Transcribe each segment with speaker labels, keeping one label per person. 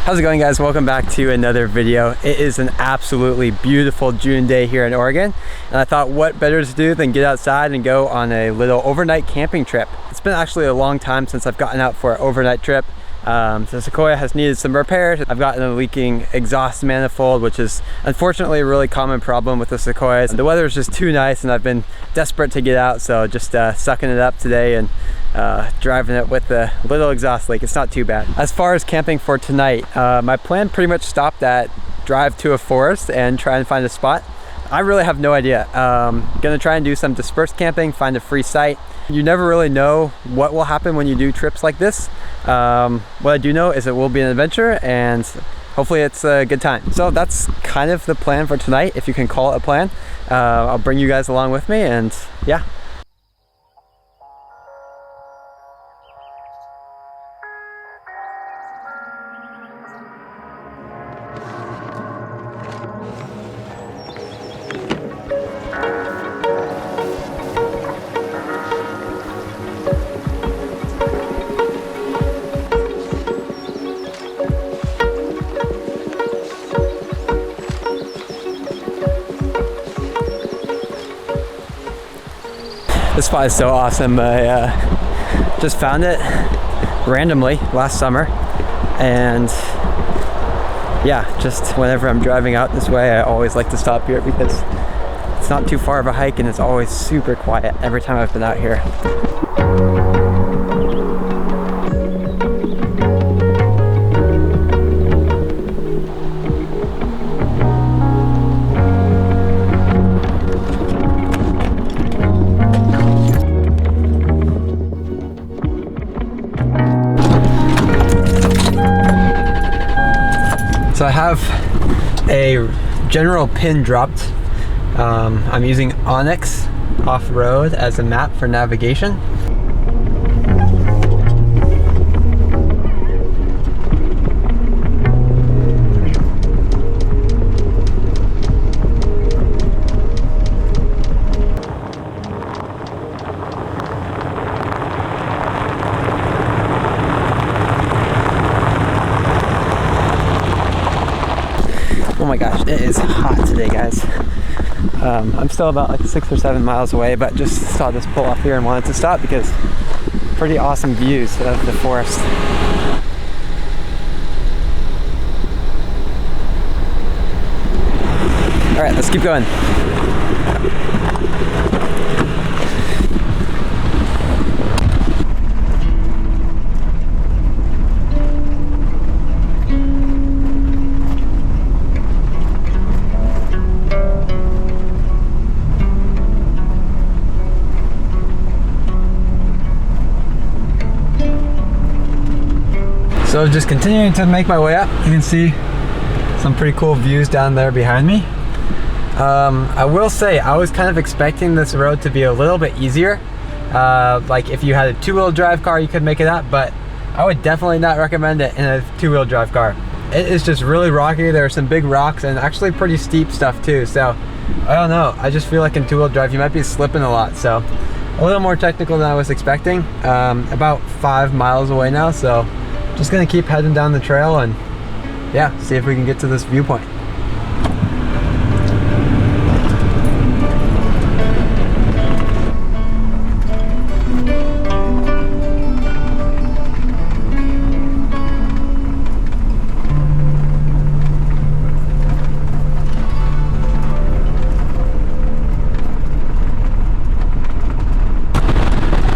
Speaker 1: How's it going, guys? Welcome back to another video. It is an absolutely beautiful June day here in Oregon, and I thought what better to do than get outside and go on a little overnight camping trip. It's been actually a long time since I've gotten out for an overnight trip. The Sequoia has needed some repairs. I've gotten a leaking exhaust manifold, which is unfortunately a really common problem with the Sequoias. The weather is just too nice and I've been desperate to get out, so just sucking it up today and driving it with a little exhaust leak. It's not too bad. As far as camping for tonight, my plan pretty much stopped at drive to a forest and try and find a spot. I really have no idea. Gonna try and do some dispersed camping, find a free site. You never really know what will happen when you do trips like this. What I do know is it will be an adventure and hopefully it's a good time. So that's kind of the plan for tonight, if you can call it a plan. I'll bring you guys along with me, and yeah. This spot is so awesome. I just found it randomly last summer, and yeah, just whenever I'm driving out this way, I always like to stop here because it's not too far of a hike and it's always super quiet every time I've been out here. So I have a general pin dropped. I'm using Onyx off-road as a map for navigation. Oh my gosh, it is hot today, guys. I'm still about like 6 or 7 miles away, but just saw this pull off here and wanted to stop because pretty awesome views of the forest. All right, let's keep going. So just continuing to make my way up, you can see some pretty cool views down there behind me. I will say I was kind of expecting this road to be a little bit easier. Like if you had a two-wheel drive car, you could make it up, but I would definitely not recommend it in a two-wheel drive car. It is just really rocky. There are some big rocks and actually pretty steep stuff too. So I don't know, I just feel like in two-wheel drive you might be slipping a lot. So a little more technical than I was expecting. About 5 miles away now, so just gonna keep heading down the trail and yeah, see if we can get to this viewpoint.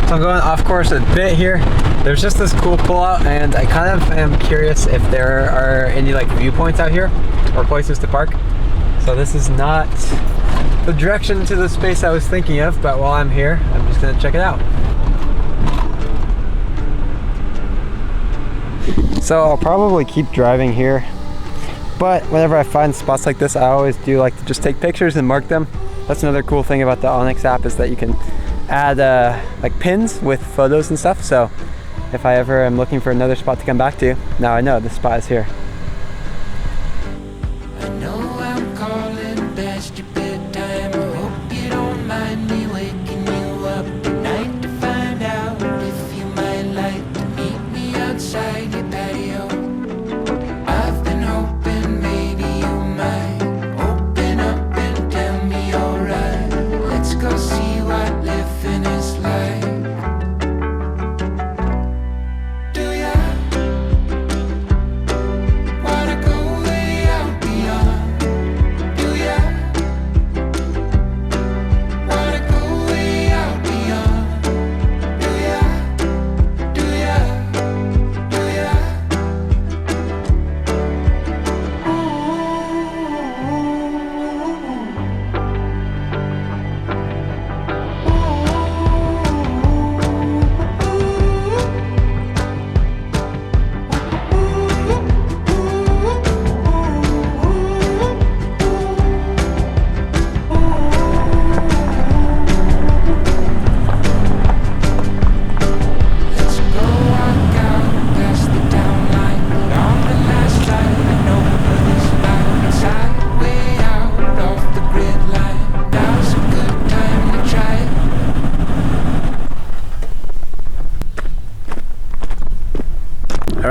Speaker 1: So I'm going off course a bit here. There's just this cool pullout, and I kind of am curious if there are any like viewpoints out here or places to park. So this is not the direction to the space I was thinking of, but while I'm here, I'm just gonna check it out. So I'll probably keep driving here, but whenever I find spots like this, I always do like to just take pictures and mark them. That's another cool thing about the Onyx app, is that you can add like pins with photos and stuff. So if I ever am looking for another spot to come back to, now I know this spot is here.
Speaker 2: I know I'm calling past your bedtime. I hope you don't mind me waking you up at night to find out if you might like to meet me outside your patio. I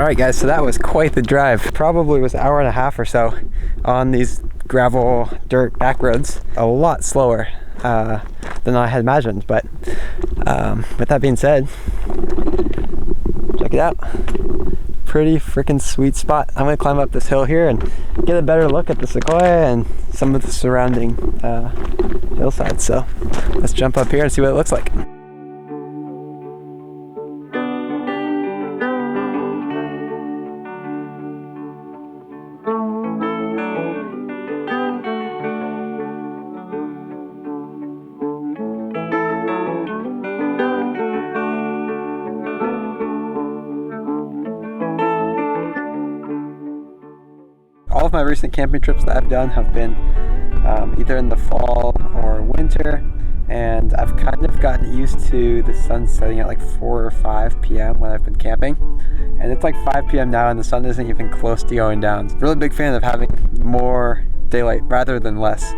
Speaker 1: Alright guys, so that was quite the drive. Probably was an hour and a half or so on these gravel dirt back roads. A lot slower than I had imagined, but with that being said, check it out. Pretty freaking sweet spot. I'm gonna climb up this hill here and get a better look at the sequoia and some of the surrounding hillsides. So let's jump up here and see what it looks like. All of my recent camping trips that I've done have been either in the fall or winter, and I've kind of gotten used to the sun setting at like 4 or 5 p.m. when I've been camping, and it's like 5 p.m. now and the sun isn't even close to going down. Really big fan of having more daylight rather than less.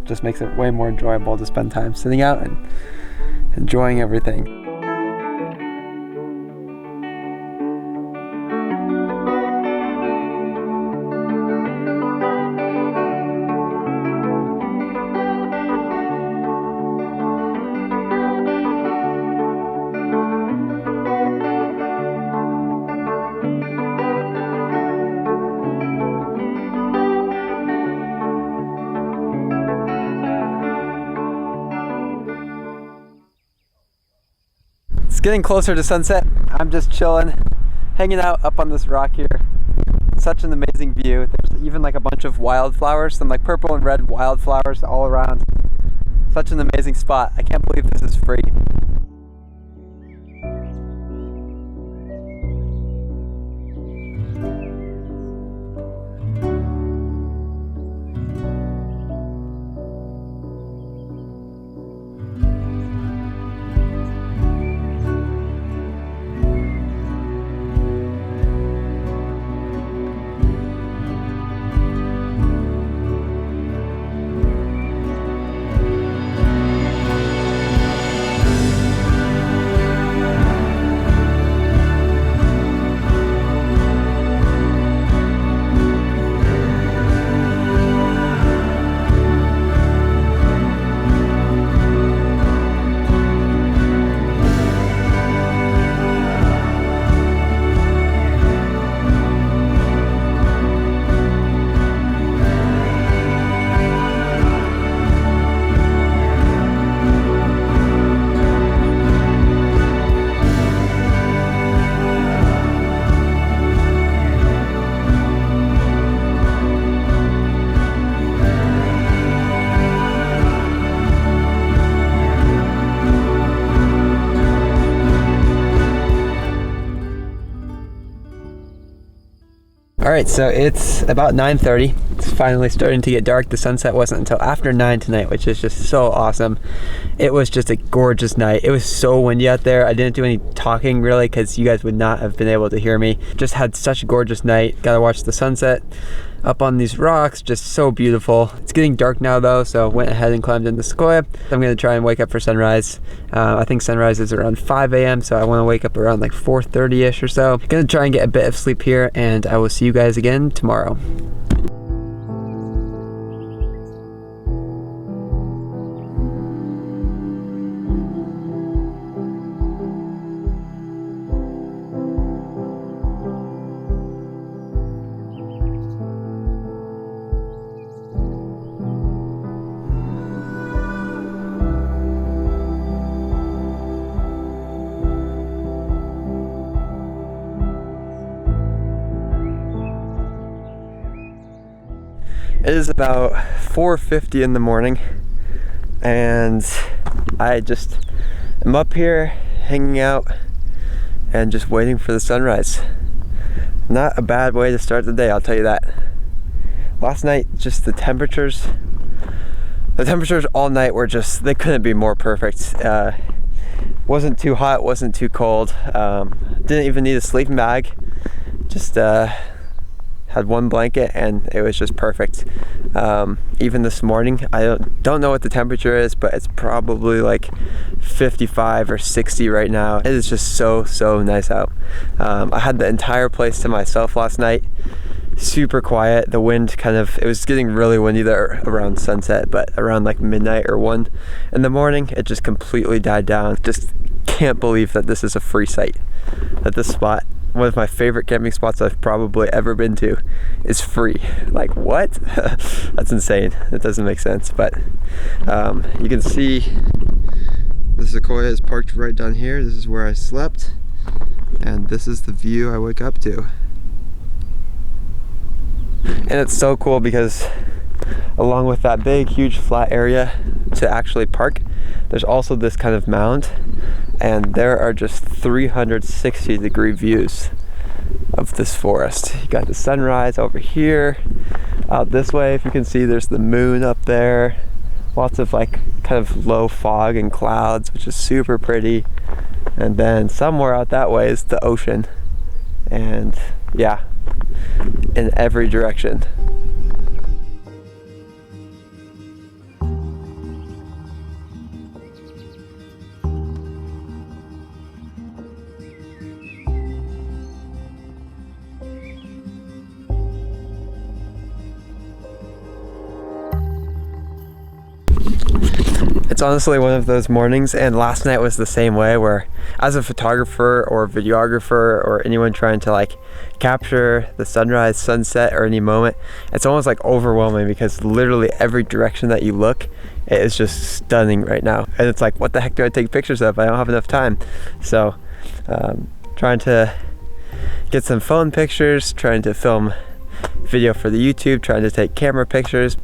Speaker 1: Just makes it way more enjoyable to spend time sitting out and enjoying everything. It's getting closer to sunset. I'm just chilling, hanging out up on this rock here. Such an amazing view. There's even like a bunch of wildflowers, some like purple and red wildflowers all around. Such an amazing spot. I can't believe this is free. Alright, so it's about 9:30. It's finally starting to get dark. The sunset wasn't until after 9 tonight, which is just so awesome. It was just a gorgeous night. It was so windy out there. I didn't do any talking really because you guys would not have been able to hear me. Just had such a gorgeous night. Got to watch the sunset up on these rocks, just so beautiful. It's getting dark now though, so went ahead and climbed in the sequoia. I'm gonna try and wake up for sunrise. I think sunrise is around 5 a.m. so I want to wake up around like 4:30ish or so. Gonna try and get a bit of sleep here, and I will see you guys again tomorrow. It is about 4:50 in the morning, and I just am up here hanging out and just waiting for the sunrise. Not a bad way to start the day, I'll tell you that. Last night, just the temperatures all night were just, they couldn't be more perfect. Wasn't too hot, wasn't too cold. Didn't even need a sleeping bag. Just had one blanket, and it was just perfect. Even this morning, I don't know what the temperature is, but it's probably like 55 or 60 right now. It is just so nice out. I had the entire place to myself last night. Super quiet. The wind it was getting really windy there around sunset, but around like midnight or 1 in the morning, it just completely died down. Just can't believe that this is a free site, that this spot, one of my favorite camping spots I've probably ever been to, is free. Like, what? That's insane. It doesn't make sense. But you can see the Sequoia is parked right down here. This is where I slept, and this is the view I wake up to. And it's so cool because along with that big huge flat area to actually park, there's also this kind of mound, and there are just 360-degree views of this forest. You got the sunrise over here. Out this way, if you can see, there's the moon up there. Lots of like kind of low fog and clouds, which is super pretty. And then somewhere out that way is the ocean. And yeah, in every direction. It's honestly one of those mornings, and last night was the same way, where as a photographer or videographer or anyone trying to like capture the sunrise, sunset, or any moment, it's almost like overwhelming because literally every direction that you look, it is just stunning right now. And it's like, what the heck do I take pictures of? I don't have enough time. So trying to get some phone pictures, trying to film video for the YouTube, trying to take camera pictures,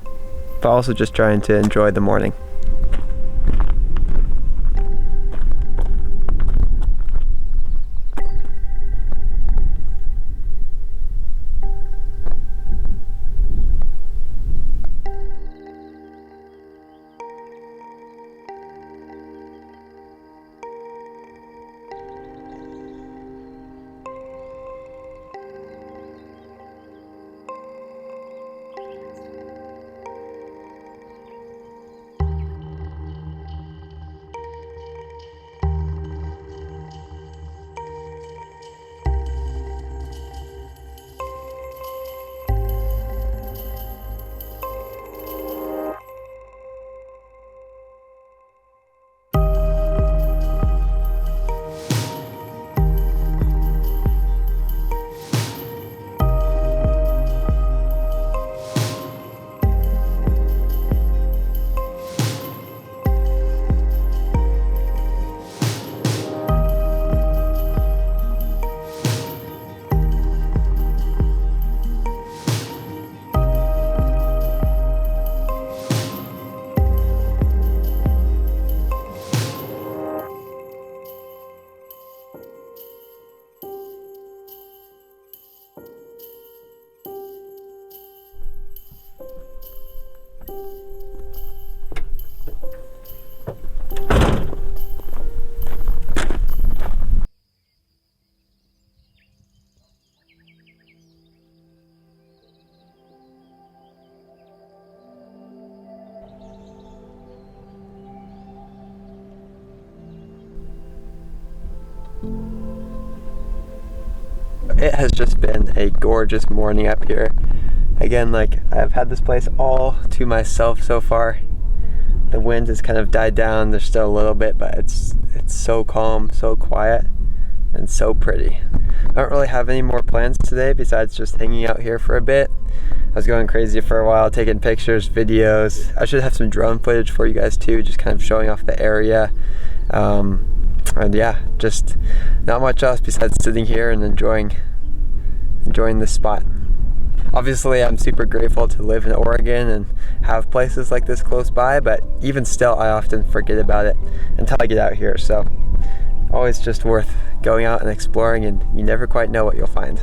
Speaker 1: but also just trying to enjoy the morning. It has just been a gorgeous morning up here. Again, like, I've had this place all to myself so far. The wind has kind of died down. There's still a little bit, but it's so calm, so quiet, and so pretty. I don't really have any more plans today besides just hanging out here for a bit. I was going crazy for a while, taking pictures, videos. I should have some drone footage for you guys too, just kind of showing off the area. And yeah, just not much else besides sitting here and enjoying this spot. Obviously, I'm super grateful to live in Oregon and have places like this close by, but even still, I often forget about it until I get out here. So always just worth going out and exploring, and you never quite know what you'll find.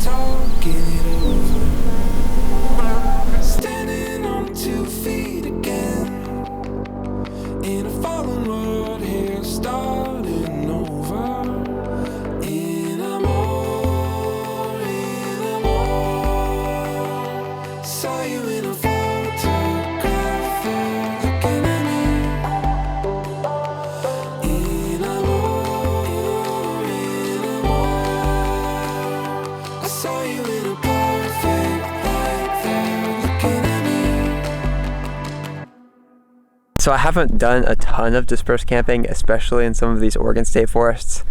Speaker 2: Talking it over. saw you in a photograph, looking at me. In a war. I saw you in a perfect light there, looking at me.
Speaker 1: So I haven't done a ton of dispersed camping, especially in some of these Oregon state forests,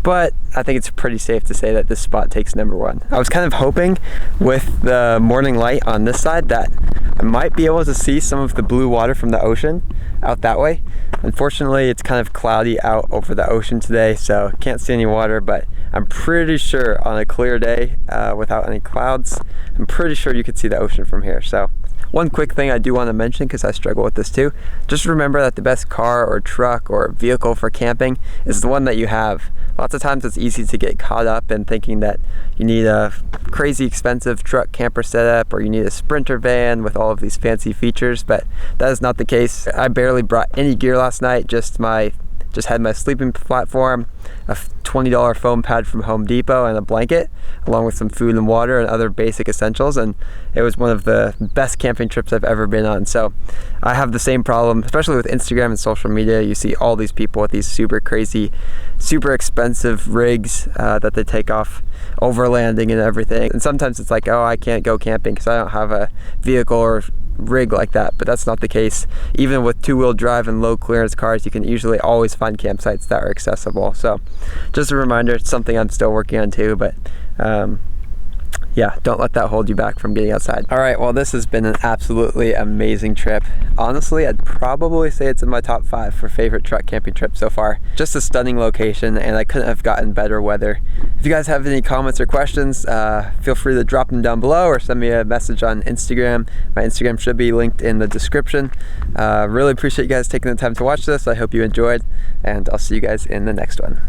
Speaker 1: but I think it's pretty safe to say that this spot takes #1. I was kind of hoping with the morning light on this side that I might be able to see some of the blue water from the ocean out that way. Unfortunately, it's kind of cloudy out over the ocean today, so can't see any water, but I'm pretty sure on a clear day without any clouds, I'm pretty sure you could see the ocean from here. So one quick thing I do want to mention, because I struggle with this too, just remember that the best car or truck or vehicle for camping is the one that you have. Lots of times it's easy to get caught up in thinking that you need a crazy expensive truck camper setup or you need a Sprinter van with all of these fancy features, but that is not the case. I barely brought any gear last night, just had my sleeping platform, a $20 foam pad from Home Depot, and a blanket, along with some food and water and other basic essentials, and it was one of the best camping trips I've ever been on. So I have the same problem, especially with Instagram and social media. You see all these people with these super crazy, super expensive rigs that they take off overlanding and everything, and sometimes it's like, oh, I can't go camping because I don't have a vehicle or rig like that, but that's not the case. Even with two-wheel drive and low clearance cars, you can usually always find campsites that are accessible. So just a reminder, it's something I'm still working on too, but yeah, don't let that hold you back from getting outside. All right, well, this has been an absolutely amazing trip. Honestly, I'd probably say it's in my top 5 for favorite truck camping trips so far. Just a stunning location, and I couldn't have gotten better weather. If you guys have any comments or questions, feel free to drop them down below or send me a message on Instagram. My Instagram should be linked in the description. Really appreciate you guys taking the time to watch this. I hope you enjoyed, and I'll see you guys in the next one.